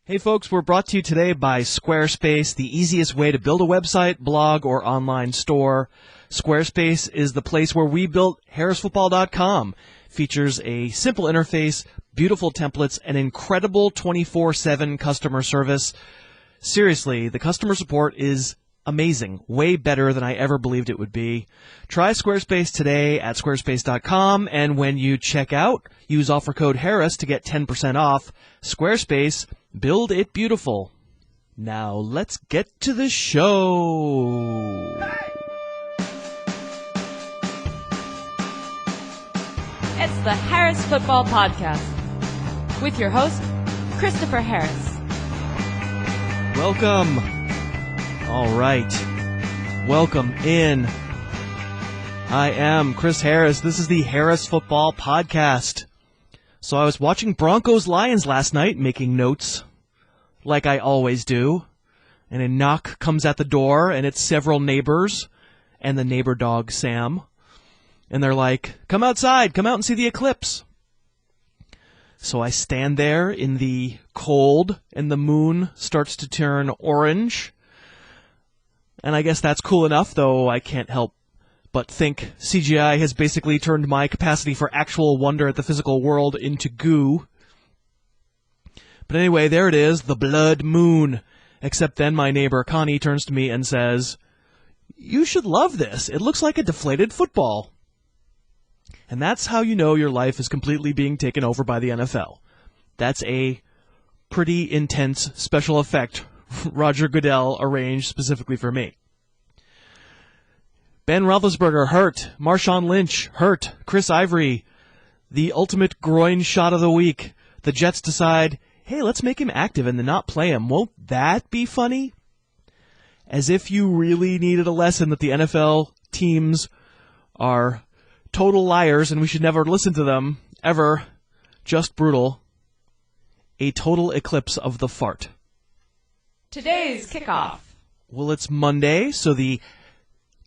Hey folks, we're brought to you today by Squarespace, the easiest way to build a website, blog, or online store. Squarespace is the place where we built harrisfootball.com. Features a simple interface, beautiful templates, and incredible 24/7 customer service. Seriously, the customer support is amazing, way better than I ever believed it would be. Try Squarespace today at squarespace.com, and when you check out, use offer code Harris to get 10% off. Squarespace, build it beautiful. Now let's get to the show. It's the Harris Football Podcast with your host, Christopher Harris. Welcome. All right. Welcome in. I am Chris Harris. This is the Harris Football Podcast. So I was watching Broncos-Lions last night, making notes, like I always do. And a knock comes at the door, and it's several neighbors and the neighbor dog, Sam. And they're like, come outside, come out and see the eclipse. So I stand there in the cold, and the moon starts to turn orange. And I guess that's cool enough, though I can't help but think CGI has basically turned my capacity for actual wonder at the physical world into goo. But anyway, there it is, the blood moon. Except then my neighbor Connie turns to me and says, "You should love this. It looks like a deflated football." And that's how you know your life is completely being taken over by the NFL. That's a pretty intense special effect Roger Goodell arranged specifically for me. Ben Roethlisberger hurt. Marshawn Lynch hurt. Chris Ivory, the ultimate groin shot of the week. The Jets decide, hey, let's make him active and then not play him. Won't that be funny? As if you really needed a lesson that the NFL teams are total liars and we should never listen to them, ever. Just brutal. A total eclipse of the fart. Today's kickoff. Well, it's Monday, so the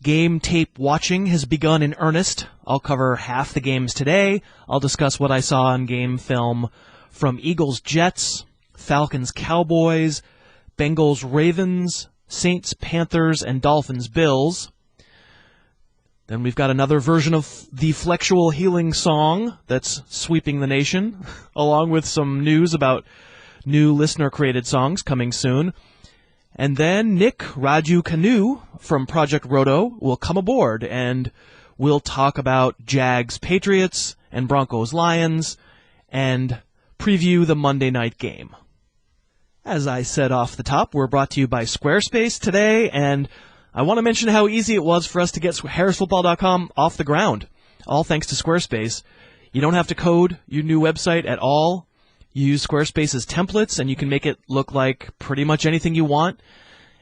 game tape watching has begun in earnest. I'll cover half the games today. I'll discuss what I saw on game film from Eagles-Jets, Falcons-Cowboys, Bengals-Ravens, Saints-Panthers, and Dolphins-Bills. Then we've got another version of the Flexual Healing song that's sweeping the nation, along with some news about new listener-created songs coming soon. And then Nick Raducanu from Project Roto will come aboard, and we'll talk about Jags-Patriots and Broncos-Lions and preview the Monday night game. As I said off the top, we're brought to you by Squarespace today, and I want to mention how easy it was for us to get harrisfootball.com off the ground, all thanks to Squarespace. You don't have to code your new website at all. You use Squarespace's templates, and you can make it look like pretty much anything you want.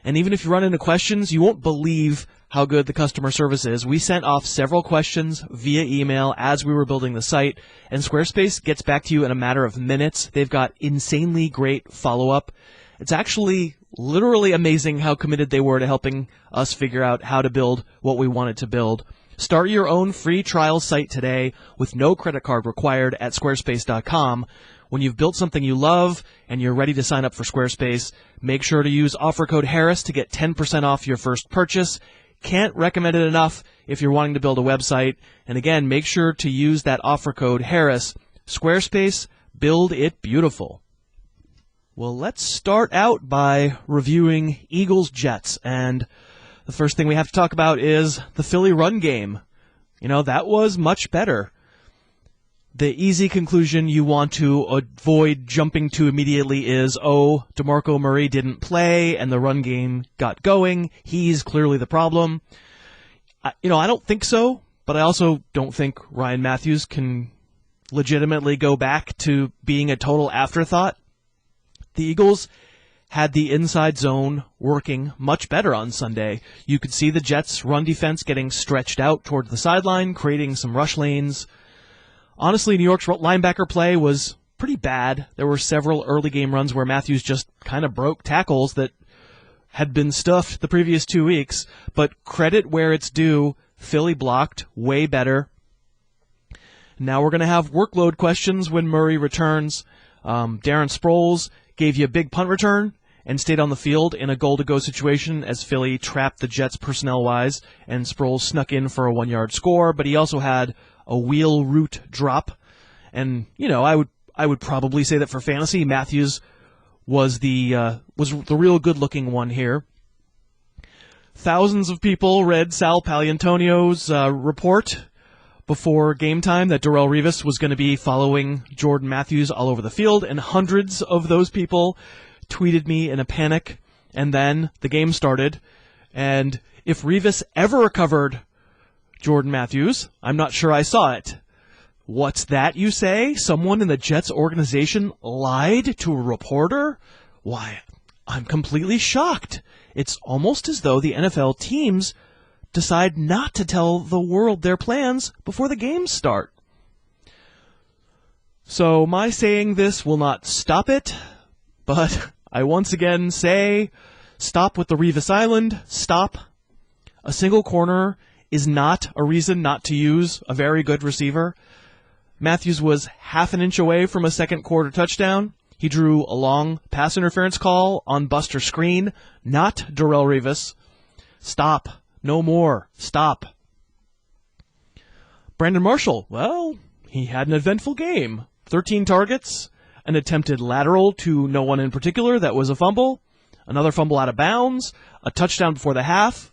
And even if you run into questions, you won't believe how good the customer service is. We sent off several questions via email as we were building the site, and Squarespace gets back to you in a matter of minutes. They've got insanely great follow-up. It's actually literally amazing how committed they were to helping us figure out how to build what we wanted to build. Start your own free trial site today with no credit card required at squarespace.com. When you've built something you love and you're ready to sign up for Squarespace, make sure to use offer code Harris to get 10% off your first purchase. Can't recommend it enough if you're wanting to build a website. And again, make sure to use that offer code Harris. Squarespace, build it beautiful. Well, let's start out by reviewing Eagles-Jets. And the first thing we have to talk about is the Philly run game. You know, that was much better. The easy conclusion you want to avoid jumping to immediately is, oh, DeMarco Murray didn't play and the run game got going. He's clearly the problem. I don't think so, but I also don't think Ryan Matthews can legitimately go back to being a total afterthought. The Eagles had the inside zone working much better on Sunday. You could see the Jets' run defense getting stretched out toward the sideline, creating some rush lanes. Honestly, New York's linebacker play was pretty bad. There were several early game runs where Matthews just kind of broke tackles that had been stuffed the previous 2 weeks, but credit where it's due, Philly blocked way better. Now we're going to have workload questions when Murray returns. Darren Sproles gave you a big punt return and stayed on the field in a goal-to-go situation as Philly trapped the Jets personnel-wise, and Sproles snuck in for a 1-yard score, but he also had a wheel route drop. And, I would probably say that for fantasy, Matthews was the real good-looking one here. Thousands of people read Sal Pagliantonio's report before game time that Darrelle Revis was going to be following Jordan Matthews all over the field, and hundreds of those people tweeted me in a panic, and then the game started, and if Revis ever recovered Jordan Matthews, I'm not sure I saw it. What's that, you say? Someone in the Jets organization lied to a reporter? Why, I'm completely shocked. It's almost as though the NFL teams decide not to tell the world their plans before the games start. So my saying this will not stop it, but I once again say, stop with the Revis Island, stop. A single corner is not a reason not to use a very good receiver. Matthews was half an inch away from a second quarter touchdown. He drew a long pass interference call on Buster Screen, not Darrelle Revis. Stop. No more. Stop. Brandon Marshall, well, he had an eventful game. 13 targets, an attempted lateral to no one in particular that was a fumble, another fumble out of bounds, a touchdown before the half,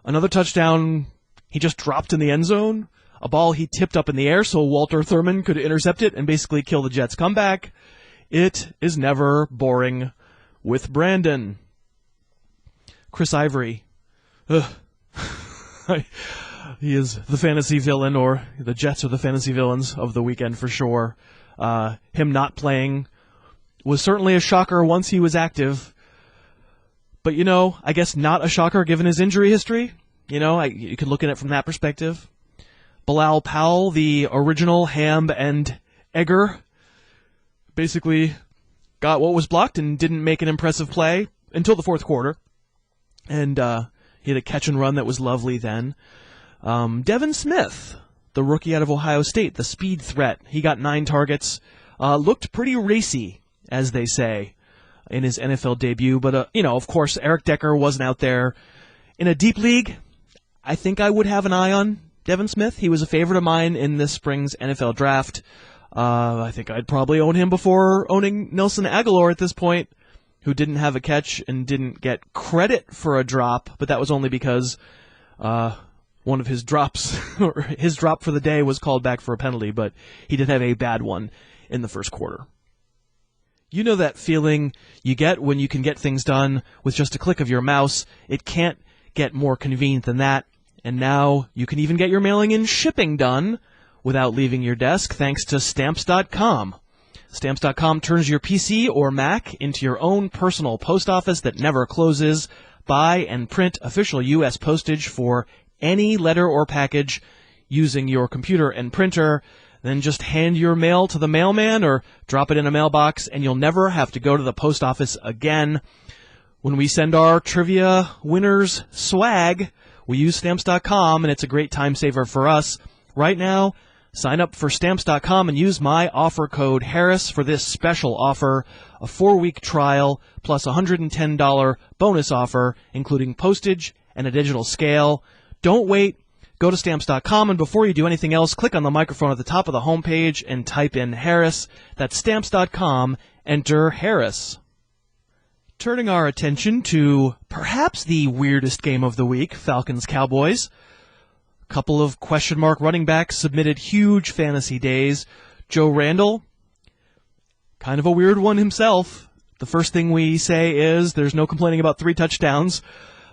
another touchdown he just dropped in the end zone, a ball he tipped up in the air so Walter Thurman could intercept it and basically kill the Jets' comeback. It is never boring with Brandon. Chris Ivory. He is the fantasy villain, or the Jets are the fantasy villains of the weekend for sure. Him not playing was certainly a shocker once he was active. But, I guess not a shocker given his injury history. You could look at it from that perspective. Bilal Powell, the original Ham and Egger, basically got what was blocked and didn't make an impressive play until the fourth quarter. And he had a catch and run that was lovely then. Devin Smith, the rookie out of Ohio State, the speed threat, he got 9 targets. Looked pretty racy, as they say, in his NFL debut. But, of course, Eric Decker wasn't out there. In a deep league, I think I would have an eye on Devin Smith. He was a favorite of mine in this spring's NFL draft. I think I'd probably own him before owning Nelson Aguilar at this point, who didn't have a catch and didn't get credit for a drop, but that was only because one of his drops, or his drop for the day, was called back for a penalty, but he did have a bad one in the first quarter. You know that feeling you get when you can get things done with just a click of your mouse. It can't get more convenient than that. And now you can even get your mailing and shipping done without leaving your desk thanks to Stamps.com. Stamps.com turns your PC or Mac into your own personal post office that never closes. Buy and print official U.S. postage for any letter or package using your computer and printer. Then just hand your mail to the mailman or drop it in a mailbox, and you'll never have to go to the post office again. When we send our trivia winners swag, we use Stamps.com, and it's a great time saver for us. Right now, sign up for Stamps.com and use my offer code Harris for this special offer, a 4-week trial plus $110 bonus offer, including postage and a digital scale. Don't wait. Go to Stamps.com, and before you do anything else, click on the microphone at the top of the homepage and type in Harris. That's Stamps.com. Enter Harris. Turning our attention to perhaps the weirdest game of the week, Falcons-Cowboys. A couple of question mark running backs submitted huge fantasy days. Joe Randle, kind of a weird one himself. The first thing we say is there's no complaining about 3 touchdowns,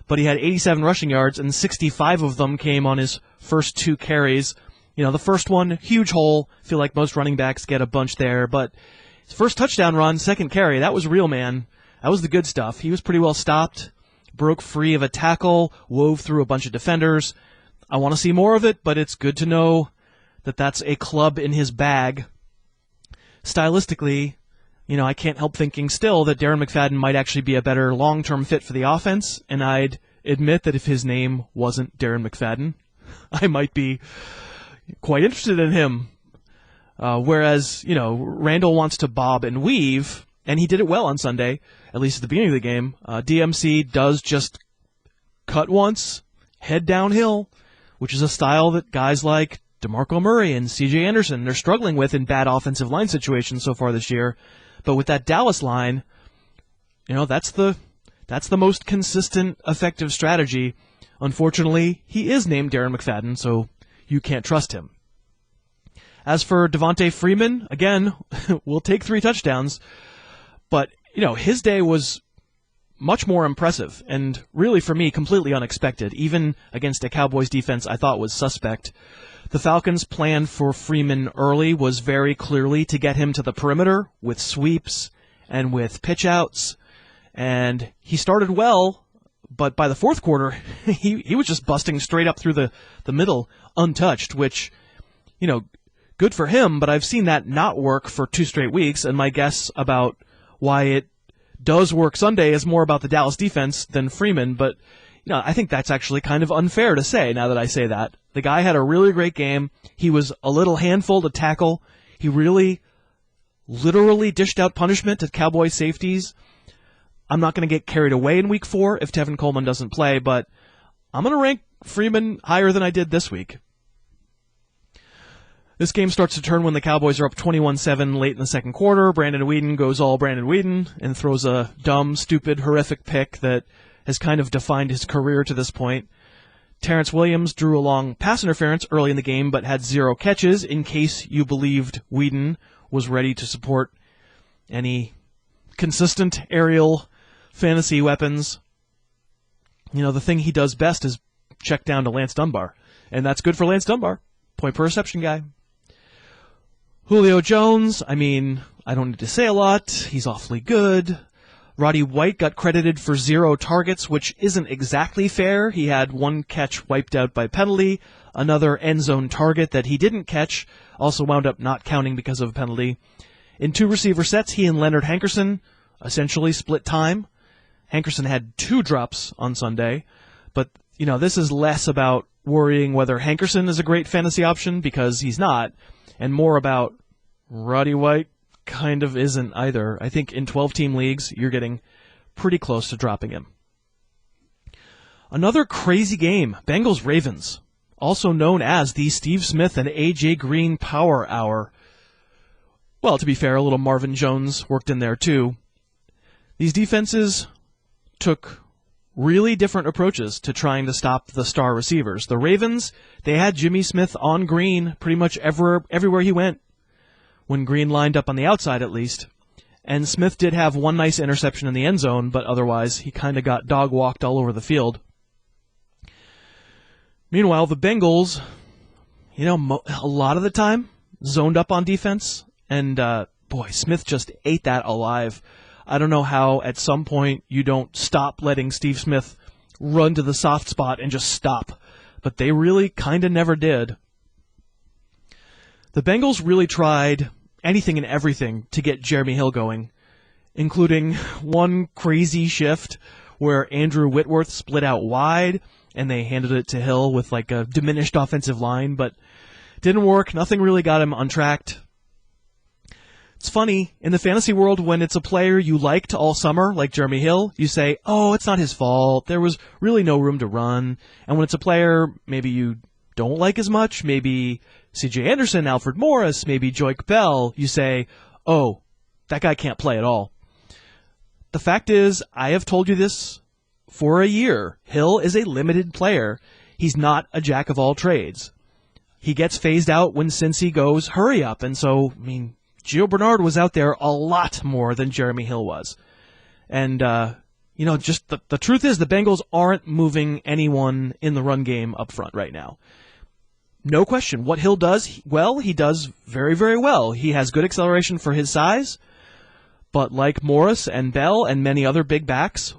but he had 87 rushing yards, and 65 of them came on his first 2 carries. The first one, huge hole. Feel like most running backs get a bunch there, but his first touchdown run, second carry, that was real, man. That was the good stuff. He was pretty well stopped, broke free of a tackle, wove through a bunch of defenders. I want to see more of it, but it's good to know that that's a club in his bag. Stylistically, I can't help thinking still that Darren McFadden might actually be a better long-term fit for the offense, and I'd admit that if his name wasn't Darren McFadden, I might be quite interested in him. Whereas, Randall wants to bob and weave, and he did it well on Sunday, at least at the beginning of the game. DMC does just cut once, head downhill, which is a style that guys like DeMarco Murray and C.J. Anderson, they're struggling with in bad offensive line situations so far this year. But with that Dallas line, that's the most consistent, effective strategy. Unfortunately, he is named Darren McFadden, so you can't trust him. As for Devonta Freeman, again, we'll take 3 touchdowns, but his day was much more impressive and really, for me, completely unexpected, even against a Cowboys defense I thought was suspect. The Falcons' plan for Freeman early was very clearly to get him to the perimeter with sweeps and with pitch outs, and he started well, but by the fourth quarter, he was just busting straight up through the middle untouched, which, good for him, but I've seen that not work for 2 straight weeks, and my guess about why it does work Sunday is more about the Dallas defense than Freeman, but I think that's actually kind of unfair to say now that I say that. The guy had a really great game. He was a little handful to tackle. He really literally dished out punishment to Cowboy safeties. I'm not going to get carried away in week 4 if Tevin Coleman doesn't play, but I'm going to rank Freeman higher than I did this week. This game starts to turn when the Cowboys are up 21-7 late in the second quarter. Brandon Weeden goes all Brandon Weeden and throws a dumb, stupid, horrific pick that has kind of defined his career to this point. Terrence Williams drew a long pass interference early in the game but had 0 catches in case you believed Weeden was ready to support any consistent aerial fantasy weapons. The thing he does best is check down to Lance Dunbar, and that's good for Lance Dunbar. Point per reception guy. Julio Jones, I don't need to say a lot. He's awfully good. Roddy White got credited for 0 targets, which isn't exactly fair. He had 1 catch wiped out by penalty. Another end zone target that he didn't catch also wound up not counting because of a penalty. In 2 receiver sets, he and Leonard Hankerson essentially split time. Hankerson had 2 drops on Sunday, but this is less about worrying whether Hankerson is a great fantasy option, because he's not, and more about Roddy White kind of isn't either. I think in 12-team leagues, you're getting pretty close to dropping him. Another crazy game, Bengals-Ravens, also known as the Steve Smith and A.J. Green Power Hour. Well, to be fair, a little Marvin Jones worked in there too. These defenses took really different approaches to trying to stop the star receivers. The Ravens, they had Jimmy Smith on Green pretty much everywhere he went, when Green lined up on the outside at least. And Smith did have 1 nice interception in the end zone, but otherwise he kind of got dog-walked all over the field. Meanwhile, the Bengals, a lot of the time, zoned up on defense, and Smith just ate that alive. I don't know how at some point you don't stop letting Steve Smith run to the soft spot and just stop, but they really kind of never did. The Bengals really tried anything and everything to get Jeremy Hill going, including 1 crazy shift where Andrew Whitworth split out wide and they handed it to Hill with like a diminished offensive line, but didn't work. Nothing really got him untracked. It's funny, in the fantasy world, when it's a player you liked all summer, like Jeremy Hill, you say, oh, it's not his fault, there was really no room to run. And when it's a player maybe you don't like as much, maybe C.J. Anderson, Alfred Morris, maybe Joique Bell, you say, oh, that guy can't play at all. The fact is, I have told you this for a year. Hill is a limited player. He's not a jack of all trades. He gets phased out when Cincy goes, hurry up. And so, Gio Bernard was out there a lot more than Jeremy Hill was. And, just the truth is the Bengals aren't moving anyone in the run game up front right now. No question. What Hill does, he does very, very well. He has good acceleration for his size, but like Morris and Bell and many other big backs,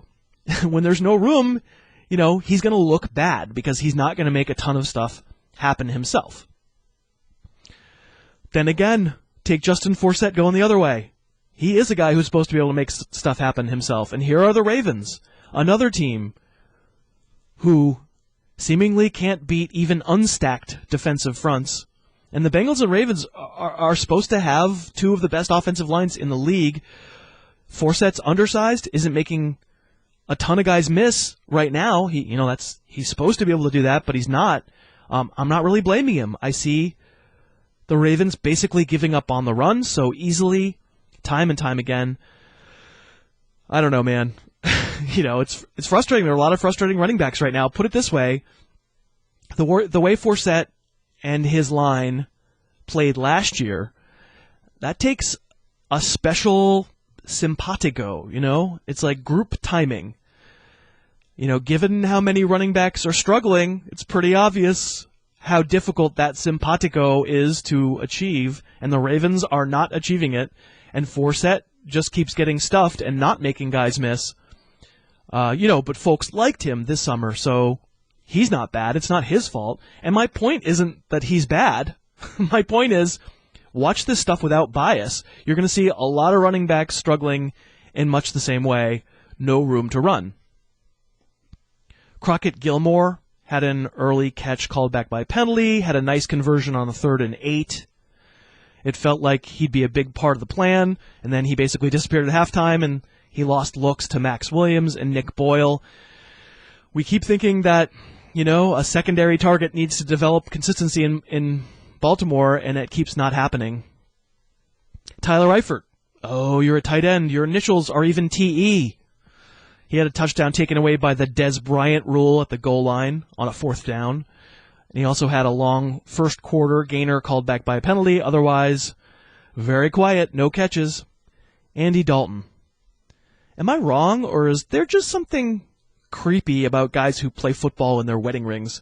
when there's no room, he's going to look bad because he's not going to make a ton of stuff happen himself. Then again, take Justin Forsett going the other way. He is a guy who's supposed to be able to make stuff happen himself. And here are the Ravens, another team who seemingly can't beat even unstacked defensive fronts. And the Bengals and Ravens are supposed to have 2 of the best offensive lines in the league. Forset's undersized, isn't making a ton of guys miss right now. He's supposed to be able to do that, but he's not. I'm not really blaming him. I see the Ravens basically giving up on the run so easily, time and time again. I don't know, man. It's frustrating. There are a lot of frustrating running backs right now. Put it this way. The way Forsett and his line played last year, that takes a special simpatico, It's like group timing. Given how many running backs are struggling, it's pretty obvious how difficult that simpatico is to achieve, and the Ravens are not achieving it, and Forsett just keeps getting stuffed and not making guys miss. But folks liked him this summer, so he's not bad. It's not his fault. And my point isn't that he's bad. My point is, watch this stuff without bias. You're going to see a lot of running backs struggling in much the same way. No room to run. Crockett Gilmore had an early catch called back by penalty, had a nice conversion on the 3rd and 8. It felt like he'd be a big part of the plan, and then he basically disappeared at halftime, and he lost looks to Max Williams and Nick Boyle. We keep thinking that, a secondary target needs to develop consistency in Baltimore, and it keeps not happening. Tyler Eifert. Oh, you're a tight end. Your initials are even TE. He had a touchdown taken away by the Dez Bryant rule at the goal line on a 4th down. And he also had a long first quarter gainer called back by a penalty. Otherwise, very quiet, no catches. Andy Dalton. Am I wrong, or is there just something creepy about guys who play football in their wedding rings?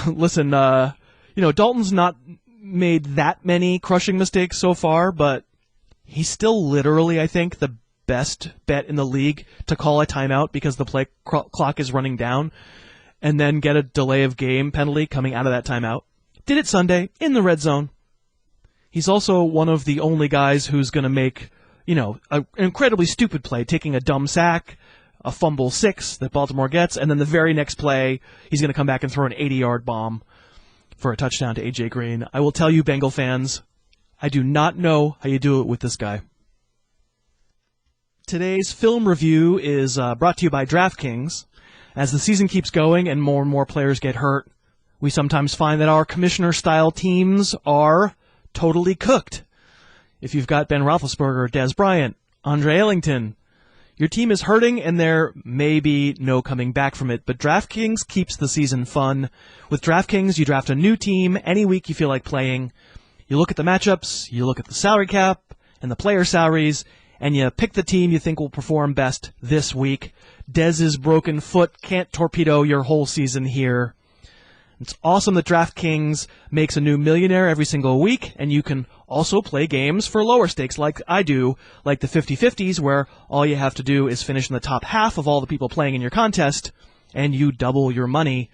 Listen, Dalton's not made that many crushing mistakes so far, but he's still literally, I think, the best bet in the league to call a timeout because the play clock is running down and then get a delay of game penalty coming out of that timeout. Did it Sunday in the red zone. He's also one of the only guys who's going to make, an incredibly stupid play, taking a dumb sack, a fumble 6 that Baltimore gets, and then the very next play, he's going to come back and throw an 80-yard bomb for a touchdown to A.J. Green. I will tell you, Bengal fans, I do not know how you do it with this guy. Today's film review is brought to you by DraftKings. As the season keeps going and more players get hurt, we sometimes find that our commissioner-style teams are totally cooked. If you've got Ben Roethlisberger, Dez Bryant, Andre Ellington, your team is hurting and there may be no coming back from it, but DraftKings keeps the season fun. With DraftKings, you draft a new team any week you feel like playing. You look at the matchups, you look at the salary cap and the player salaries, and you pick the team you think will perform best this week. Dez's broken foot can't torpedo your whole season here. It's awesome that DraftKings makes a new millionaire every single week, and you can also play games for lower stakes like I do, like the 50-50s, where all you have to do is finish in the top half of all the people playing in your contest, and you double your money.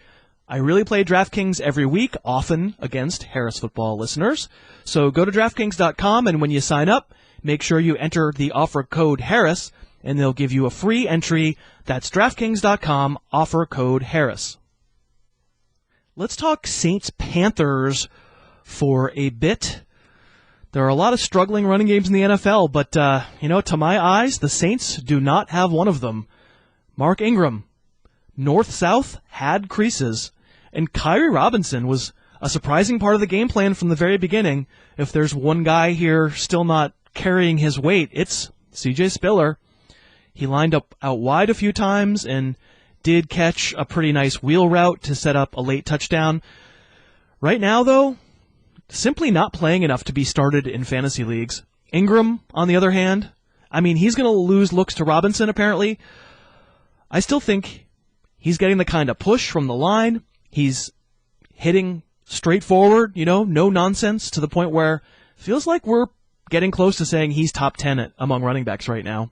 I really play DraftKings every week, often against Harris Football listeners. So go to DraftKings.com, and when you sign up, make sure you enter the offer code Harris, and they'll give you a free entry. That's DraftKings.com, offer code Harris. Let's talk Saints-Panthers for a bit. There are a lot of struggling running games in the NFL, but, to my eyes, the Saints do not have one of them. Mark Ingram, north-south, had creases, and Kyrie Robinson was a surprising part of the game plan from the very beginning. If there's one guy here still not carrying his weight, it's C.J. Spiller. He lined up out wide a few times and did catch a pretty nice wheel route to set up a late touchdown. Right now, though, simply not playing enough to be started in fantasy leagues. Ingram, on the other hand, he's going to lose looks to Robinson, apparently. I still think he's getting the kind of push from the line. He's hitting straightforward, no nonsense, to the point where it feels like we're getting close to saying he's top 10 among running backs right now.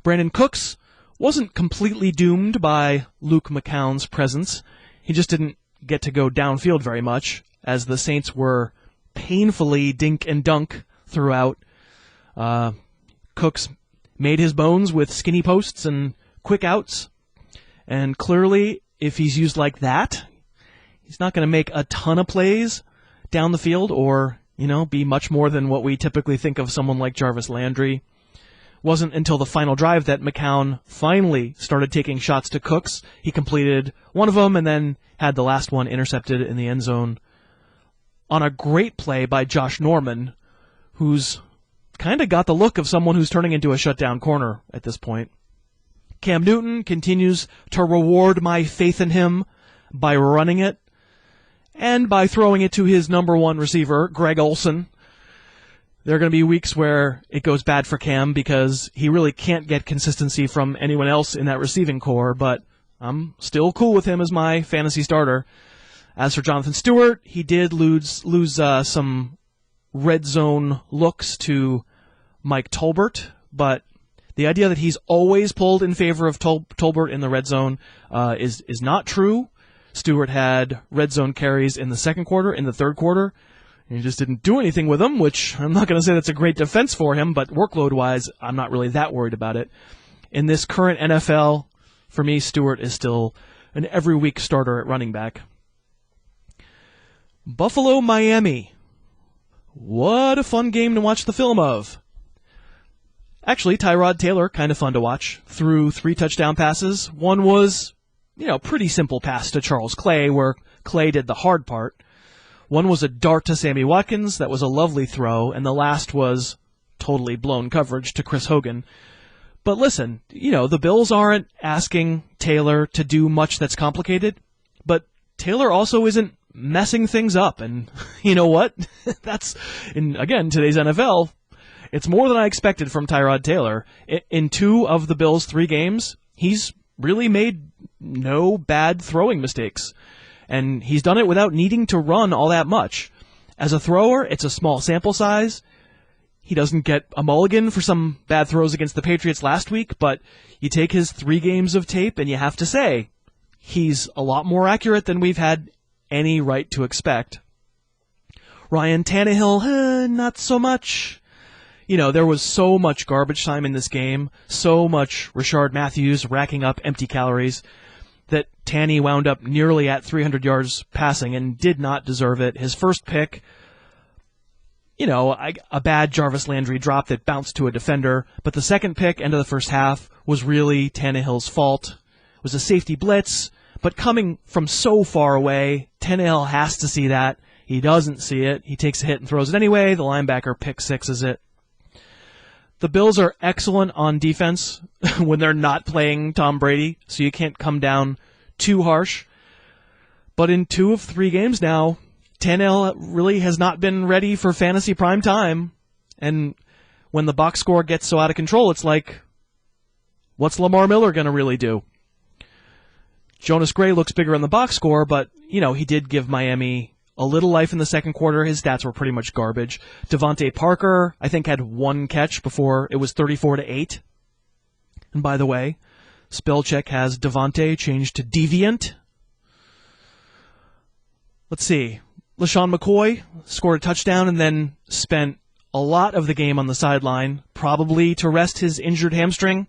Brandon Cooks wasn't completely doomed by Luke McCown's presence. He just didn't get to go downfield very much, as the Saints were painfully dink and dunk throughout. Cooks made his bones with skinny posts and quick outs, and clearly, if he's used like that, he's not going to make a ton of plays down the field or, be much more than what we typically think of someone like Jarvis Landry. Wasn't until the final drive that McCown finally started taking shots to Cooks. He completed one of them and then had the last one intercepted in the end zone on a great play by Josh Norman, who's kind of got the look of someone who's turning into a shutdown corner at this point. Cam Newton continues to reward my faith in him by running it and by throwing it to his number one receiver, Greg Olsen. There are going to be weeks where it goes bad for Cam because he really can't get consistency from anyone else in that receiving core, but I'm still cool with him as my fantasy starter. As for Jonathan Stewart, he did lose some red zone looks to Mike Tolbert, but the idea that he's always pulled in favor of Tolbert in the red zone is not true. Stewart had red zone carries in the second quarter, in the third quarter, and he just didn't do anything with them, which I'm not going to say that's a great defense for him, but workload-wise, I'm not really that worried about it. In this current NFL, for me, Stewart is still an every-week starter at running back. Buffalo, Miami. What a fun game to watch the film of. Actually, Tyrod Taylor, kind of fun to watch. Threw 3 touchdown passes. One was, pretty simple pass to Charles Clay, where Clay did the hard part. One was a dart to Sammy Watkins. That was a lovely throw. And the last was totally blown coverage to Chris Hogan. But listen, the Bills aren't asking Taylor to do much that's complicated. But Taylor also isn't messing things up. And you know what? That's, again, today's NFL, it's more than I expected from Tyrod Taylor. In 2 of the Bills' 3 games, he's really made no bad throwing mistakes. And he's done it without needing to run all that much. As a thrower, it's a small sample size. He doesn't get a mulligan for some bad throws against the Patriots last week, but you take his 3 games of tape and you have to say, he's a lot more accurate than we've had any right to expect. Ryan Tannehill, not so much. There was so much garbage time in this game, so much Rashard Matthews racking up empty calories, that Tanny wound up nearly at 300 yards passing and did not deserve it. His first pick, a bad Jarvis Landry drop that bounced to a defender, but the second pick, end of the first half, was really Tannehill's fault. It was a safety blitz, but coming from so far away, Tannehill has to see that. He doesn't see it. He takes a hit and throws it anyway. The linebacker pick sixes it. The Bills are excellent on defense when they're not playing Tom Brady, so you can't come down too harsh. But in 2 of 3 games now, Tannehill really has not been ready for fantasy prime time. And when the box score gets so out of control, it's like, what's Lamar Miller going to really do? Jonas Gray looks bigger in the box score, but, he did give Miami a little life in the second quarter. His stats were pretty much garbage. Devontae Parker, I think, had 1 catch before it was 34-8. And by the way, Spellcheck has Devontae changed to Deviant. Let's see. LaShawn McCoy scored a touchdown and then spent a lot of the game on the sideline, probably to rest his injured hamstring,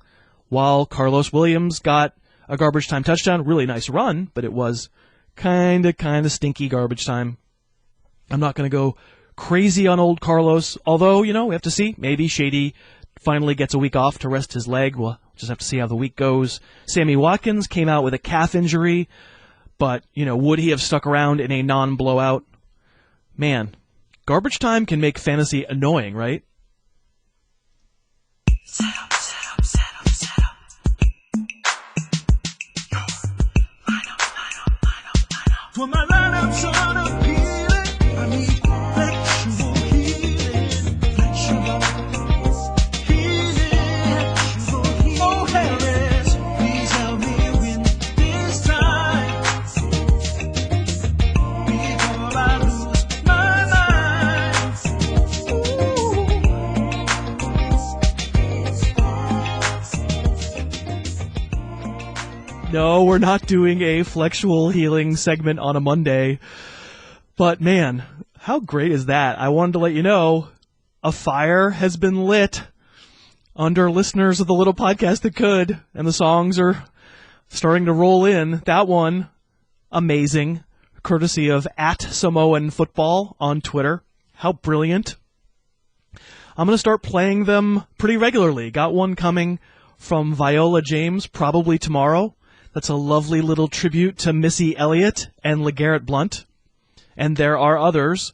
while Carlos Williams got a garbage time touchdown. Really nice run, but it was kind of stinky garbage time. I'm not going to go crazy on old Carlos, although, we have to see. Maybe Shady finally gets a week off to rest his leg. We'll just have to see how the week goes. Sammy Watkins came out with a calf injury, but, would he have stuck around in a non-blowout? Man, garbage time can make fantasy annoying, right? Set up. For my lineup's unappealing, I need flexible healing. Oh, Harris, please help me win this time before I lose my mind. No, we're not doing a flexual healing segment on a Monday. But man, how great is that? I wanted to let you know a fire has been lit under listeners of the little podcast that could, and the songs are starting to roll in. That one, amazing, courtesy of @Samoan Football on Twitter. How brilliant. I'm going to start playing them pretty regularly. Got one coming from Viola James probably tomorrow. That's a lovely little tribute to Missy Elliott and LeGarrette Blount. And there are others.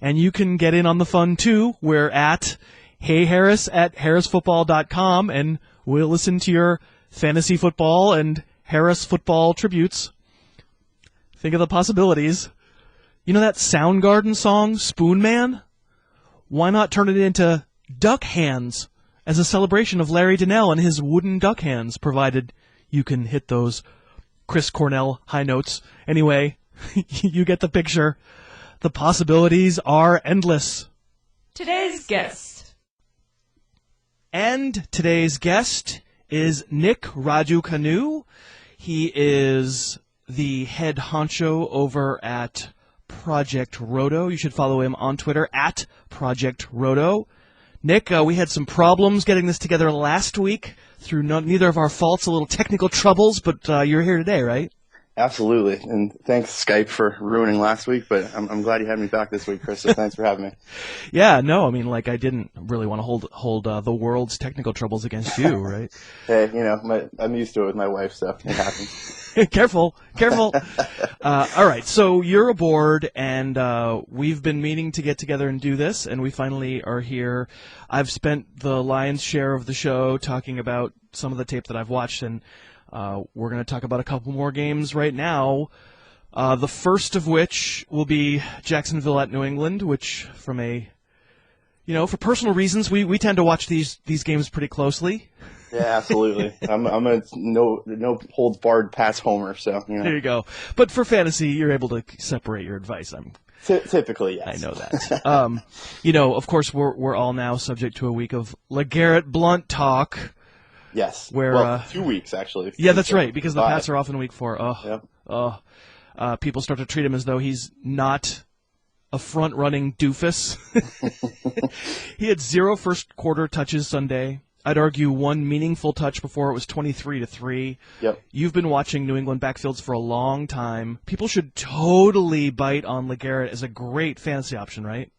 And you can get in on the fun, too. We're at HeyHarris@HarrisFootball.com, and we'll listen to your fantasy football and Harris football tributes. Think of the possibilities. You know that Soundgarden song, Spoon Man? Why not turn it into Duck Hands as a celebration of Larry Donnell and his wooden duck hands, provided you can hit those Chris Cornell high notes. Anyway, you get the picture. The possibilities are endless. Today's guest. And today's guest is Nick Raducanu. He is the head honcho over at Project Roto. You should follow him on Twitter at Project Roto. Nick, we had some problems getting this together last week through neither of our faults, a little technical troubles, but you're here today, right? Absolutely, and thanks Skype for ruining last week, but I'm glad you had me back this week, Chris, so thanks for having me. Yeah, no, I mean, I didn't really want to hold the world's technical troubles against you, right? Hey, I'm used to it with my wife, so it happens. Careful. All right, so you're aboard, and we've been meaning to get together and do this, and we finally are here. I've spent the lion's share of the show talking about some of the tape that I've watched, and we're going to talk about a couple more games right now, the first of which will be Jacksonville at New England, which for personal reasons, we tend to watch these games pretty closely. Yeah, absolutely. I'm a no holds barred pass homer, so There you go. But for fantasy, you're able to separate your advice. Typically, yes. I know that. Of course, we're all now subject to a week of LeGarrette Blount talk. Yes. Where 2 weeks actually. Yeah, that's right, because the Pats are off in week 4. Yep. People start to treat him as though he's not a front-running doofus. He had 0 first-quarter touches Sunday. I'd argue 1 meaningful touch before it was 23-3. Yep. You've been watching New England backfields for a long time. People should totally bite on LeGarrette as a great fantasy option, right?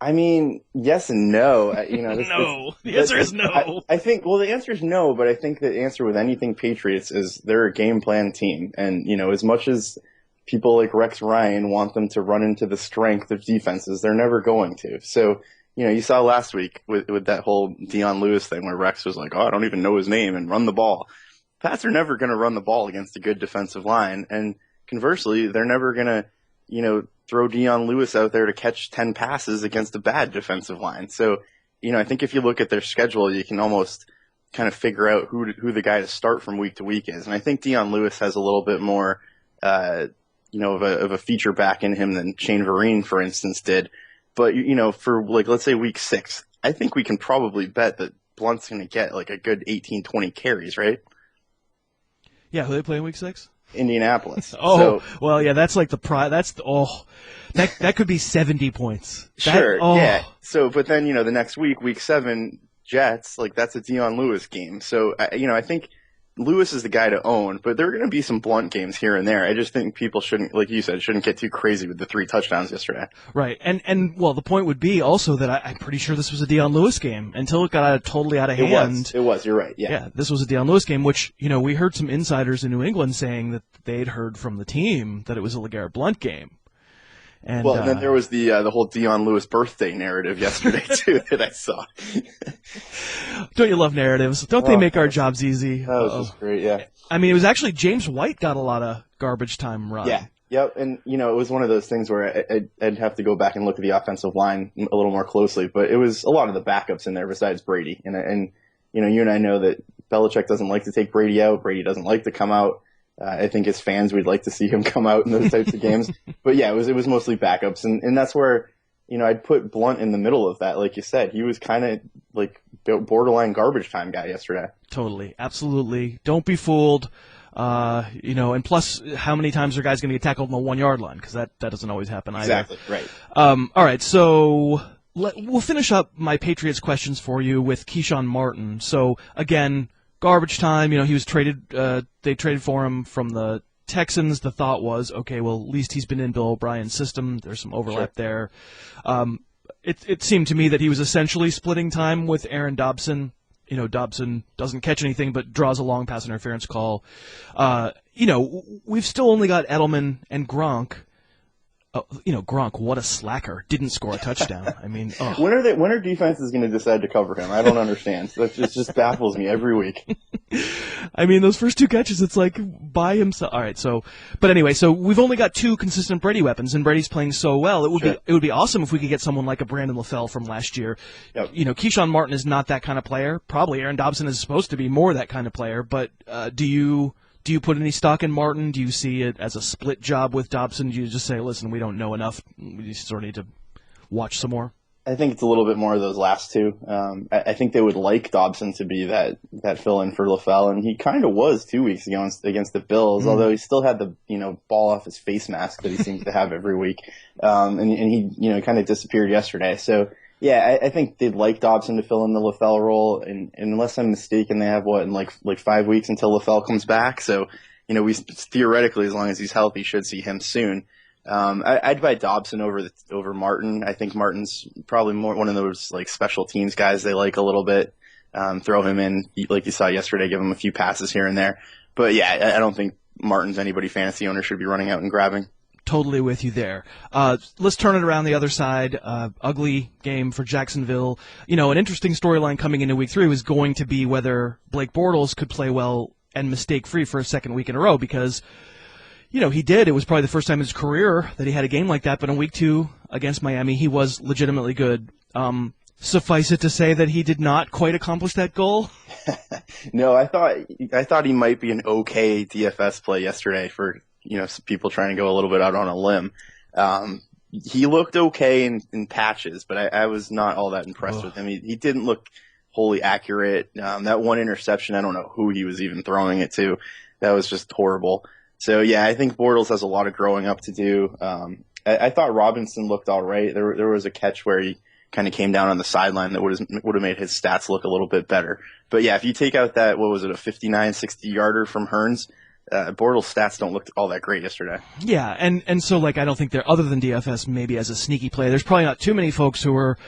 I mean, yes and no. No. The answer is no. I think, the answer is no, but I think the answer with anything Patriots is they're a game plan team. And, as much as people like Rex Ryan want them to run into the strength of defenses, they're never going to. So, you saw last week with that whole Dion Lewis thing where Rex was like, I don't even know his name, and run the ball. Pats are never going to run the ball against a good defensive line. And conversely, they're never going to, throw Dion Lewis out there to catch 10 passes against a bad defensive line. So, I think if you look at their schedule, you can almost kind of figure out who the guy to start from week to week is. And I think Dion Lewis has a little bit more, of a feature back in him than Shane Vereen, for instance, did. But, for let's say week 6, I think we can probably bet that Blount's going to get a good 18, 20 carries, right? Yeah, who they play in week 6? Indianapolis. That's like that could be 70 points. Yeah. So, but then, the next week 7, Jets, that's a Dion Lewis game. So, I think Lewis is the guy to own, but there are going to be some Blount games here and there. I just think people shouldn't, like you said, get too crazy with the 3 touchdowns yesterday. Right. And the point would be also that I'm pretty sure this was a Dion Lewis game until it got totally out of hand. It was. You're right. Yeah. Yeah. This was a Dion Lewis game, which, we heard some insiders in New England saying that they'd heard from the team that it was a LeGarrette Blount game. And then there was the whole Dion Lewis birthday narrative yesterday too that I saw. Don't you love narratives? Don't they make our jobs easy? That was just great, yeah. I mean, it was actually James White got a lot of garbage time run. Yeah, yep, and it was one of those things where I'd have to go back and look at the offensive line a little more closely, but it was a lot of the backups in there besides Brady, and you and I know that Belichick doesn't like to take Brady out. Brady doesn't like to come out. I think as fans, we'd like to see him come out in those types of games. But yeah, it was mostly backups. And that's where, I'd put Blount in the middle of that. Like you said, he was kind of borderline garbage time guy yesterday. Totally. Absolutely. Don't be fooled. And plus, how many times are guys going to get tackled on the 1 yard line? Because that doesn't always happen either. Exactly. Right. All right. So we'll finish up my Patriots questions for you with Keyshawn Martin. So again, garbage time, he was traded, they traded for him from the Texans. The thought was, okay, well, at least he's been in Bill O'Brien's system. There's some overlap there. it seemed to me that he was essentially splitting time with Aaron Dobson. Dobson doesn't catch anything but draws a long pass interference call. We've still only got Edelman and Gronk. Gronk, what a slacker! Didn't score a touchdown. I mean, when are defenses going to decide to cover him? I don't understand. That just baffles me every week. I mean, those first 2 catches, it's like by himself. All right, but anyway, so we've only got 2 consistent Brady weapons, and Brady's playing so well. It would be awesome if we could get someone like a Brandon LaFell from last year. Yep. Keyshawn Martin is not that kind of player. Probably Aaron Dobson is supposed to be more that kind of player. But do you put any stock in Martin? Do you see it as a split job with Dobson? Do you just say, listen, we don't know enough, we just sort of need to watch some more? I think it's a little bit more of those last 2. I think they would like Dobson to be that fill-in for LaFell, and he kind of was 2 weeks ago against the Bills, although he still had the ball off his face mask that he seems to have every week, and he kind of disappeared yesterday. So yeah, I think they'd like Dobson to fill in the LaFell role, and unless I'm mistaken, they have in like 5 weeks until LaFell comes back. So we theoretically, as long as he's healthy, should see him soon. I'd buy Dobson over Martin. I think Martin's probably more one of those like special teams guys they like a little bit. Throw him in, like you saw yesterday, give him a few passes here and there. But yeah, I don't think Martin's anybody fantasy owner should be running out and grabbing. Totally with you there. Let's turn it around the other side. Ugly game for Jacksonville. An interesting storyline coming into week 3 was going to be whether Blake Bortles could play well and mistake-free for a second week in a row because he did. It was probably the first time in his career that he had a game like that, but in week 2 against Miami, he was legitimately good. Suffice it to say that he did not quite accomplish that goal. No, I thought he might be an okay DFS play yesterday for people trying to go a little bit out on a limb. He looked okay in patches, but I was not all that impressed with him. He didn't look wholly accurate. That one interception, I don't know who he was even throwing it to. That was just horrible. So, yeah, I think Bortles has a lot of growing up to do. I thought Robinson looked all right. There was a catch where he kind of came down on the sideline that would have made his stats look a little bit better. But, yeah, if you take out that, what was it, a 59, 60-yarder from Hearns, Bortles' stats don't look all that great yesterday. Yeah, and so, I don't think they're, other than DFS, maybe as a sneaky play, there's probably not too many folks who are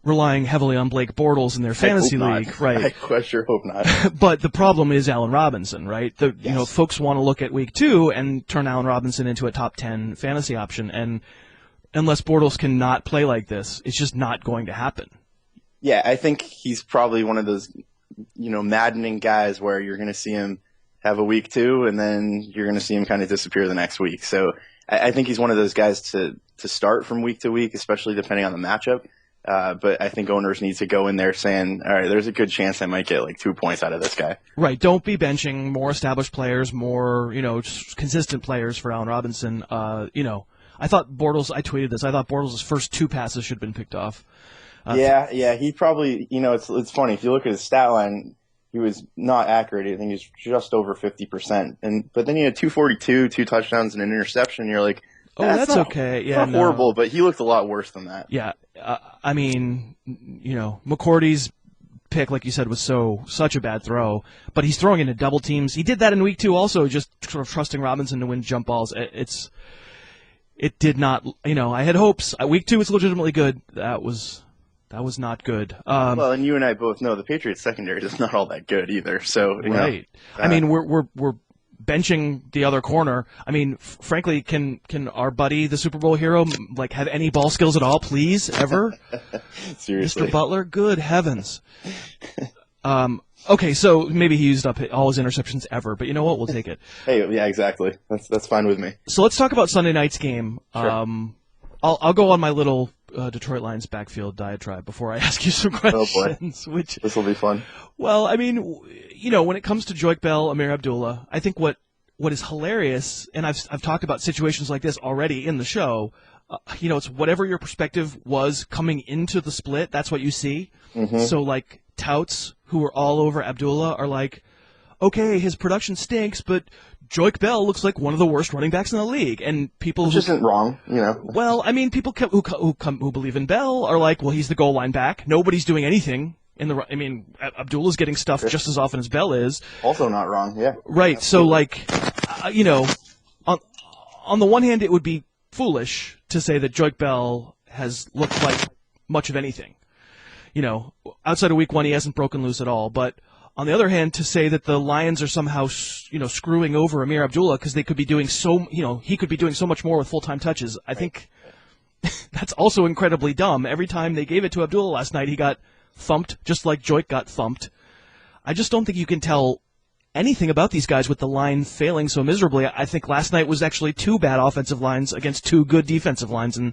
relying heavily on Blake Bortles in their fantasy league, right? I sure hope not. But the problem is Allen Robinson, right? Yes. Folks want to look at week 2 and turn Allen Robinson into a top 10 fantasy option, and unless Bortles cannot play like this, it's just not going to happen. Yeah, I think he's probably one of those, maddening guys where you're going to see him have a week 2, and then you're going to see him kind of disappear the next week. So I think he's one of those guys to start from week to week, especially depending on the matchup. But I think owners need to go in there saying, all right, there's a good chance I might get 2 points out of this guy. Right. Don't be benching more established players, more, consistent players for Allen Robinson. I thought Bortles, I tweeted this, I thought Bortles' first 2 passes should have been picked off. Yeah, he probably, it's funny. If you look at his stat line, he was not accurate. I think he's just over 50%. But then he had 242, 2 touchdowns, and an interception. And you're like, that's not, okay. Yeah, not horrible, but he looked a lot worse than that. Yeah, McCourty's pick, like you said, was such a bad throw. But he's throwing into double teams. He did that in week 2 also, just sort of trusting Robinson to win jump balls. It did not. I had hopes. Week 2 was legitimately good. That was not good. Well, and you and I both know the Patriots secondary is not all that good either. So right. We're benching the other corner. Frankly, can our buddy, the Super Bowl hero, have any ball skills at all, please, ever? Seriously. Mr. Butler? Good heavens. Okay, so maybe he used up all his interceptions ever, but you know what? We'll take it. Hey, yeah, exactly. That's fine with me. So let's talk about Sunday night's game. Sure. I'll go on my little Detroit Lions backfield diatribe before I ask you some questions. Oh boy. This will be fun. Well, when it comes to Joique Bell, Amir Abdullah, I think what is hilarious, and I've talked about situations like this already in the show. It's whatever your perspective was coming into the split, that's what you see. Mm-hmm. So touts who are all over Abdullah are like, okay, his production stinks, but Joique Bell looks like one of the worst running backs in the league, and people which isn't wrong, Well, people who believe in Bell are like, well, he's the goal line back. Nobody's doing anything in the. Abdullah's getting stuffed just as often as Bell is. Also not wrong, yeah. Right. Absolutely. So on the one hand, it would be foolish to say that Joique Bell has looked like much of anything. Outside of week 1, he hasn't broken loose at all. But on the other hand, to say that the Lions are somehow, screwing over Amir Abdullah because they could be doing he could be doing so much more with full-time touches, I think that's also incredibly dumb. Every time they gave it to Abdullah last night, he got thumped, just like Joik got thumped. I just don't think you can tell anything about these guys with the line failing so miserably. I think last night was actually 2 bad offensive lines against 2 good defensive lines, and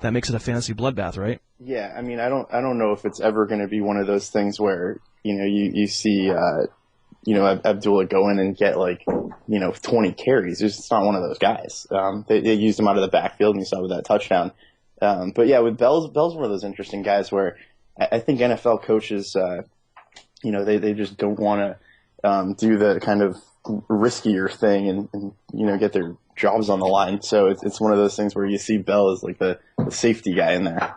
that makes it a fantasy bloodbath, right? Yeah, I mean, I don't know if it's ever going to be one of those things where you see Abdullah go in and get 20 carries. It's not one of those guys. They used him out of the backfield, and you saw with that touchdown. But yeah, with Bell's one of those interesting guys where I think NFL coaches, they just don't want to do the kind of riskier thing and get their jobs on the line. So it's one of those things where you see Bell as like the safety guy in there.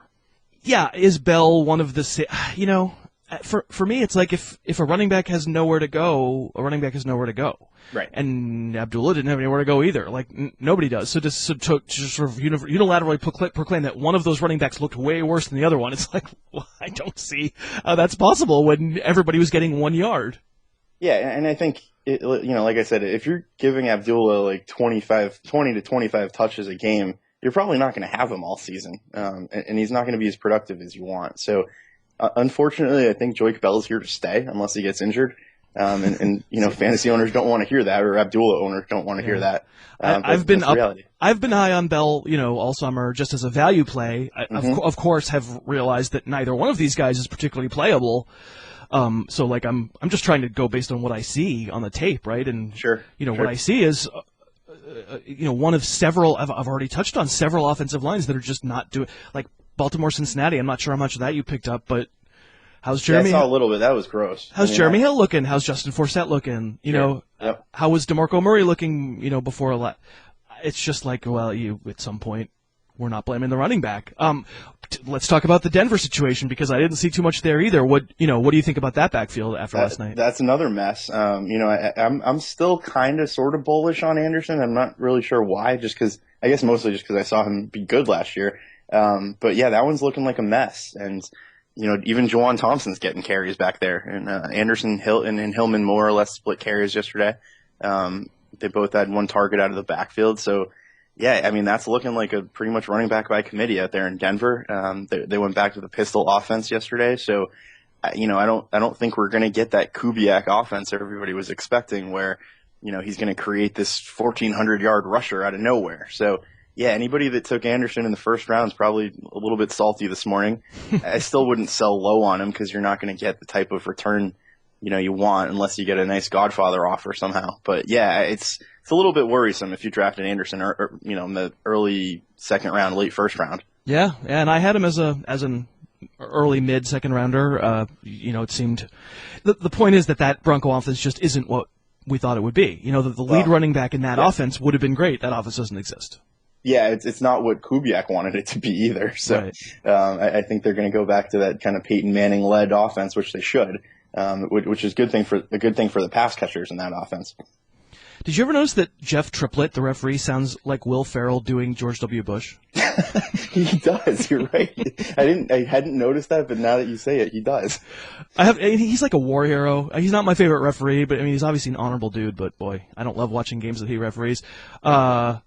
Yeah, is Bell one of the for me it's like if a running back has nowhere to go, a running back has nowhere to go. Right. And Abdullah didn't have anywhere to go either. Like nobody does. So to sort of unilaterally proclaim that one of those running backs looked way worse than the other one, it's like, well, I don't see how that's possible when everybody was getting 1 yard. Yeah, and I think like I said, if you're giving Abdullah 20 to 25 touches a game, you're probably not going to have him all season, and he's not going to be as productive as you want. So, unfortunately, I think Joik Bell's here to stay unless he gets injured. And fantasy owners don't want to hear that, or Abdullah owners don't want to hear that. I've been high on Bell, all summer just as a value play. Of course, have realized that neither one of these guys is particularly playable. So I'm just trying to go based on what I see on the tape, right? And sure. What I see is, one of several. I've already touched on several offensive lines that are just not doing, like Baltimore, Cincinnati. I'm not sure how much of that you picked up, but how's Jeremy? Yeah, I saw a little bit. That was gross. How's Jeremy Hill looking? How's Justin Forsett looking? Yep. How was DeMarco Murray looking? Before it's just like, well, at some point. We're not blaming the running back. Let's talk about the Denver situation because I didn't see too much there either. What do you think about that backfield after last night? That's another mess. I'm still kind of sort of bullish on Anderson. I'm not really sure why, mostly just because I saw him be good last year. But yeah, that one's looking like a mess. And even Juwan Thompson's getting carries back there, and Anderson and Hillman more or less split carries yesterday. They both had 1 target out of the backfield, so. Yeah, I mean, that's looking like a pretty much running back by committee out there in Denver. They went back to the pistol offense yesterday. So, I don't think we're going to get that Kubiak offense everybody was expecting where, he's going to create this 1,400-yard rusher out of nowhere. So, yeah, anybody that took Anderson in the first round is probably a little bit salty this morning. I still wouldn't sell low on him because you're not going to get the type of return, you want unless you get a nice Godfather offer somehow. But, yeah, it's a little bit worrisome if you drafted Anderson or in the early second round, late first round. Yeah, and I had him as an early mid second rounder. It seemed the point is that Bronco offense just isn't what we thought it would be. The lead running back in that offense would have been great. That offense doesn't exist. Yeah, it's not what Kubiak wanted it to be either. So right. I think they're going to go back to that kind of Peyton Manning led offense, which they should, which is a good thing for the pass catchers in that offense. Did you ever notice that Jeff Triplett, the referee, sounds like Will Ferrell doing George W. Bush? He does. You're right. I hadn't noticed that, but now that you say it, he does. He's like a war hero. He's not my favorite referee, but he's obviously an honorable dude. But boy, I don't love watching games that he referees. Well,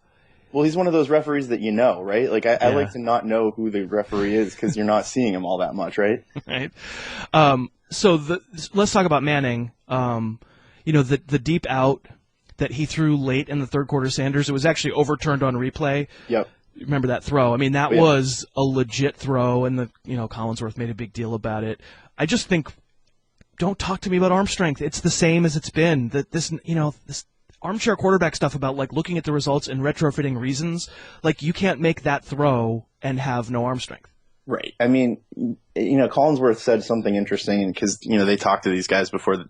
he's one of those referees that right? Like I like to not know who the referee is because you're not seeing him all that much, right? Right. Let's talk about Manning. The deep out that he threw late in the third quarter, Sanders, it was actually overturned on replay. Yep. Remember that throw? That was a legit throw, and Collinsworth made a big deal about it. I just think, don't talk to me about arm strength. It's the same as it's been. That this armchair quarterback stuff about looking at the results and retrofitting reasons, you can't make that throw and have no arm strength. Right. Collinsworth said something interesting because, they talked to these guys before,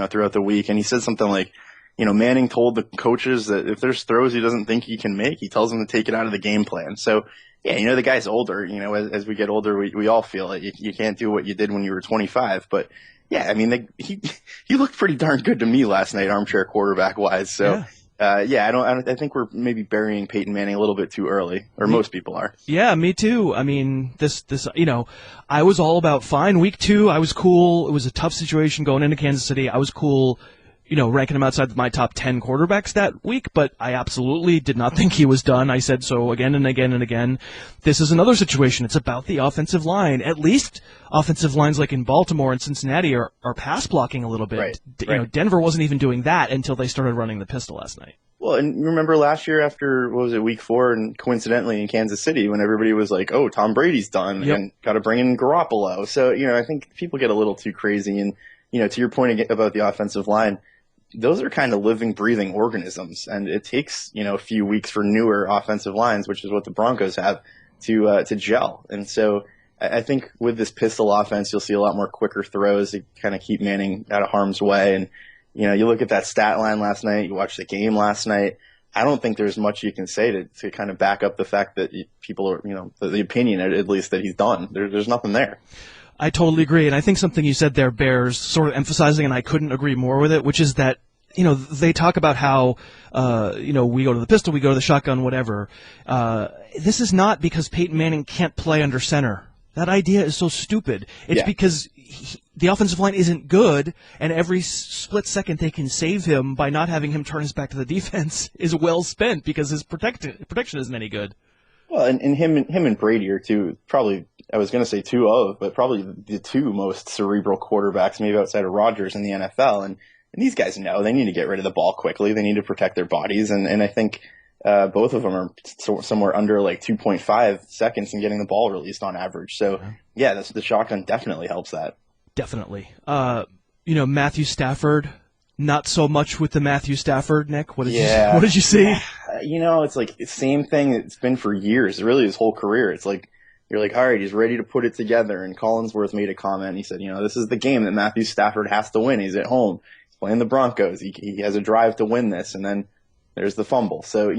throughout the week, and he said something like, Manning told the coaches that if there's throws he doesn't think he can make, he tells them to take it out of the game plan. So, yeah, the guy's older. As we get older, we all feel it. You can't do what you did when you were 25. But, yeah, he looked pretty darn good to me last night, armchair quarterback-wise. So, I think we're maybe burying Peyton Manning a little bit too early, or most people are. Yeah, me too. I mean, I was all about fine. Week 2, I was cool. It was a tough situation going into Kansas City. I was cool, ranking him outside my top 10 quarterbacks that week, but I absolutely did not think he was done. I said so again and again and again. This is another situation. It's about the offensive line. At least offensive lines like in Baltimore and Cincinnati are pass blocking a little bit. Right. Denver wasn't even doing that until they started running the pistol last night. Well, and remember last year after, week 4, and coincidentally in Kansas City when everybody was like, oh, Tom Brady's done, and got to bring in Garoppolo. So, I think people get a little too crazy. And, to your point about the offensive line, those are kind of living, breathing organisms. And it takes, a few weeks for newer offensive lines, which is what the Broncos have, to gel. And so I think with this pistol offense, you'll see a lot more quicker throws to kind of keep Manning out of harm's way. And, you look at that stat line last night, you watch the game last night, I don't think there's much you can say to kind of back up the fact that people are, the opinion at least that he's done. There's nothing there. I totally agree. And I think something you said there bears sort of emphasizing, and I couldn't agree more with it, which is that, they talk about how, we go to the pistol, we go to the shotgun, whatever. This is not because Peyton Manning can't play under center. That idea is so stupid. It's because the offensive line isn't good, and every split second they can save him by not having him turn his back to the defense is well spent because his protection isn't any good. Well, and him and Brady are probably, I was going to say but probably the two most cerebral quarterbacks, maybe outside of Rodgers in the NFL. And these guys know they need to get rid of the ball quickly. They need to protect their bodies. And I think both of them are somewhere under like 2.5 seconds in getting the ball released on average. So, the shotgun definitely helps that. Definitely. Matthew Stafford, not so much with the Matthew Stafford, Nick. What did you see? It's like the same thing it's been for years, really his whole career. It's like, you're like, all right, he's ready to put it together. And Collinsworth made a comment. He said, this is the game that Matthew Stafford has to win. He's at home. He's playing the Broncos. He has a drive to win this. And then there's the fumble. So,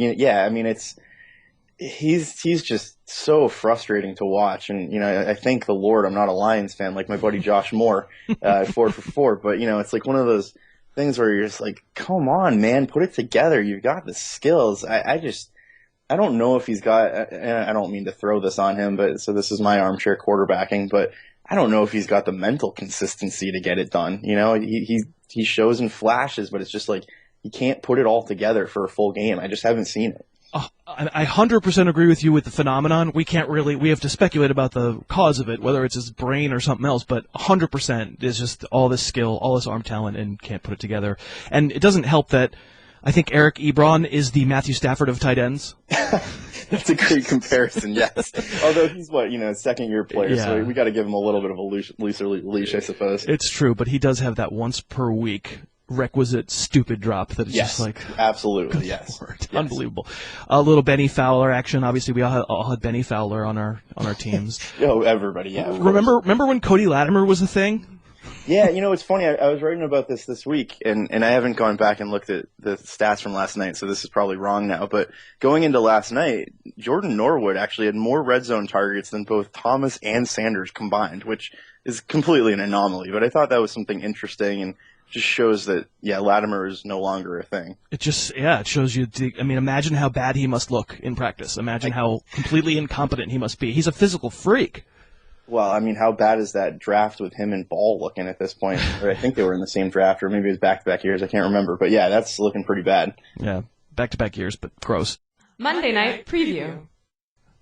he's just so frustrating to watch. And, I thank the Lord I'm not a Lions fan like my buddy Josh Moore, 4 for 4. But, it's like one of those things where you're just like, come on, man, put it together. You've got the skills. I don't know if he's got, I don't mean to throw this on him, but so this is my armchair quarterbacking, but I don't know if he's got the mental consistency to get it done. He shows in flashes, but it's just like, he can't put it all together for a full game. I just haven't seen it. I 100% agree with you with the phenomenon. We have to speculate about the cause of it, whether it's his brain or something else, but 100% is just all this skill, all this arm talent, and can't put it together. And it doesn't help that I think Eric Ebron is the Matthew Stafford of tight ends. That's a great comparison, yes. Although he's second-year player, so we got to give him a little bit of a looser leash, I suppose. It's true, but he does have that once per week requisite stupid drop that is just like absolutely, yes. Unbelievable. A little Benny Fowler action. Obviously, we all had Benny Fowler on our teams. Everybody, yeah. Remember when Cody Latimer was a thing? Yeah, it's funny. I was writing about this week, and I haven't gone back and looked at the stats from last night, so this is probably wrong now. But going into last night, Jordan Norwood actually had more red zone targets than both Thomas and Sanders combined, which is completely an anomaly. But I thought that was something interesting and just shows that, Latimer is no longer a thing. It shows you. Imagine how bad he must look in practice. Imagine how completely incompetent he must be. He's a physical freak. Well, how bad is that draft with him and Ball looking at this point? Or I think they were in the same draft, or maybe it was back-to-back years. I can't remember. But, that's looking pretty bad. Yeah, back-to-back years, but gross. Monday Night Preview.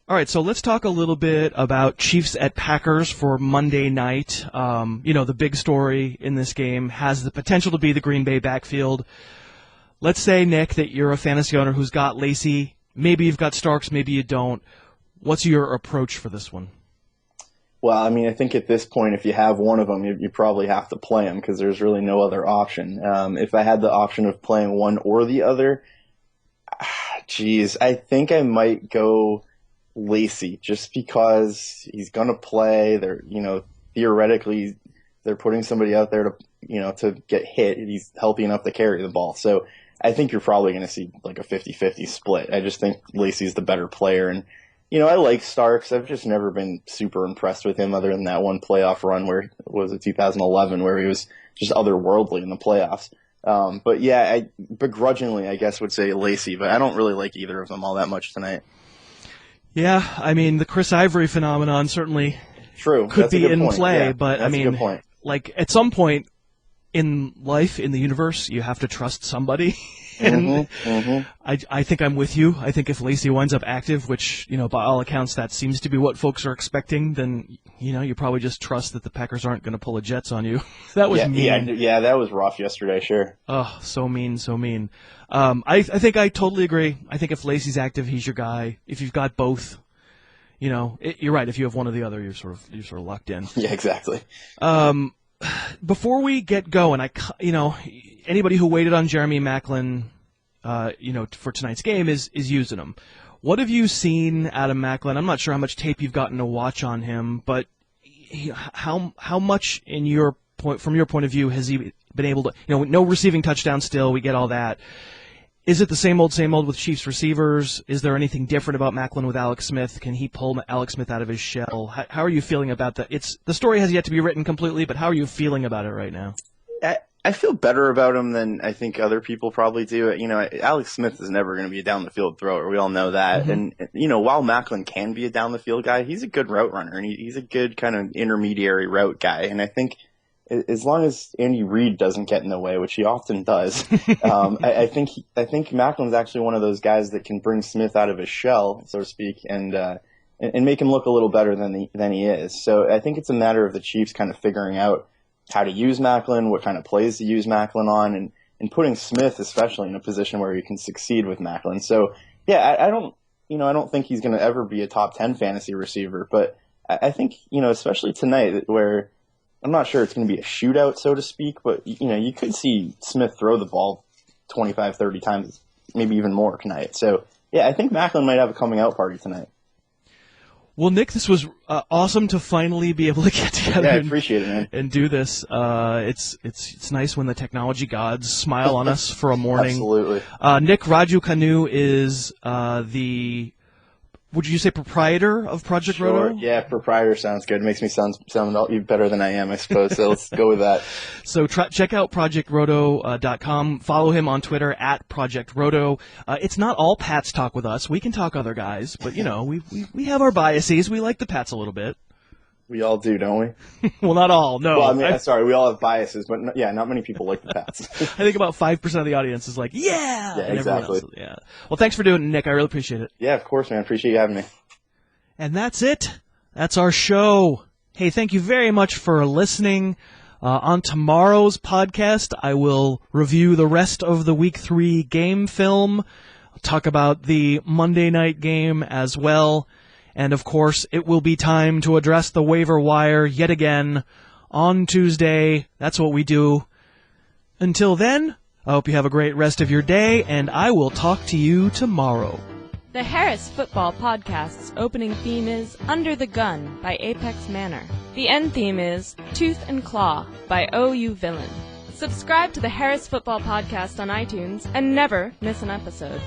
All right, so let's talk a little bit about Chiefs at Packers for Monday night. The big story in this game has the potential to be the Green Bay backfield. Let's say, Nick, that you're a fantasy owner who's got Lacy. Maybe you've got Starks, maybe you don't. What's your approach for this one? Well, I think at this point, if you have one of them, you probably have to play them because there's really no other option. If I had the option of playing one or the other, I think I might go Lacy just because he's going to play. Theoretically, they're putting somebody out there to get hit. He's healthy enough to carry the ball. So I think you're probably going to see like a 50-50 split. I just think Lacy's the better player. And I like Starks. I've just never been super impressed with him other than that one playoff run where, 2011, where he was just otherworldly in the playoffs. But yeah, I begrudgingly, I guess, would say Lacey, but I don't really like either of them all that much tonight. Yeah, I mean, the Chris Ivory phenomenon certainly True. could That's a be good in point. play, Yeah, but I that's a mean, good point. like at some point in life, in the universe, you have to trust somebody. And I think I'm with you. I think if Lacey winds up active, which, by all accounts that seems to be what folks are expecting, then, you probably just trust that the Packers aren't going to pull a Jets on you. That was mean. Yeah, that was rough yesterday, sure. Oh, so mean, so mean. I think I totally agree. I think if Lacey's active, he's your guy. If you've got both, you're right. If you have one or the other, you're sort of locked in. Yeah, exactly. Before we get going, anybody who waited on Jeremy Maclin, for tonight's game is using him. What have you seen out of Maclin? I'm not sure how much tape you've gotten to watch on him, but how much from your point of view has he been able to? No receiving touchdown still. We get all that. Is it the same old with Chiefs receivers? Is there anything different about Maclin with Alex Smith? Can he pull Alex Smith out of his shell? How are you feeling about that? The story has yet to be written completely, but how are you feeling about it right now? I feel better about him than I think other people probably do. Alex Smith is never going to be a down-the-field thrower. We all know that. Mm-hmm. And, while Maclin can be a down-the-field guy, he's a good route runner, and he's a good kind of intermediary route guy. And I think as long as Andy Reid doesn't get in the way, which he often does, I think Macklin's actually one of those guys that can bring Smith out of his shell, so to speak, and make him look a little better than he is. So I think it's a matter of the Chiefs kind of figuring out how to use Maclin, what kind of plays to use Maclin on, and putting Smith especially in a position where he can succeed with Maclin. So yeah, I don't think he's going to ever be a top 10 fantasy receiver, but I think, especially tonight where I'm not sure it's going to be a shootout, so to speak, but you could see Smith throw the ball 25, 30 times, maybe even more tonight. So yeah, I think Maclin might have a coming out party tonight. Well, Nick, this was awesome to finally be able to get together. Yeah, I appreciate it, man. And do this. It's nice when the technology gods smile on us for a morning. Absolutely. Nick Raducanu is would you say proprietor of Project Roto? Yeah, proprietor sounds good. It makes me sound even better than I am, I suppose. So let's go with that. So check out ProjectRoto.com. Follow him on Twitter at Project Roto. It's not all Pats talk with us. We can talk other guys, but we have our biases. We like the Pats a little bit. We all do, don't we? Well, not all. No. Well, I mean, sorry, we all have biases, but not many people like the Pats. I think about 5% of the audience is like, yeah, and exactly. Else, yeah. Well, thanks for doing it, Nick. I really appreciate it. Yeah, of course, man. Appreciate you having me. And that's it. That's our show. Hey, thank you very much for listening. On tomorrow's podcast, I will review the rest of the Week 3 game film. I'll talk about the Monday night game as well. And, of course, it will be time to address the waiver wire yet again on Tuesday. That's what we do. Until then, I hope you have a great rest of your day, and I will talk to you tomorrow. The Harris Football Podcast's opening theme is Under the Gun by Apex Manor. The end theme is Tooth and Claw by OU Villain. Subscribe to the Harris Football Podcast on iTunes and never miss an episode.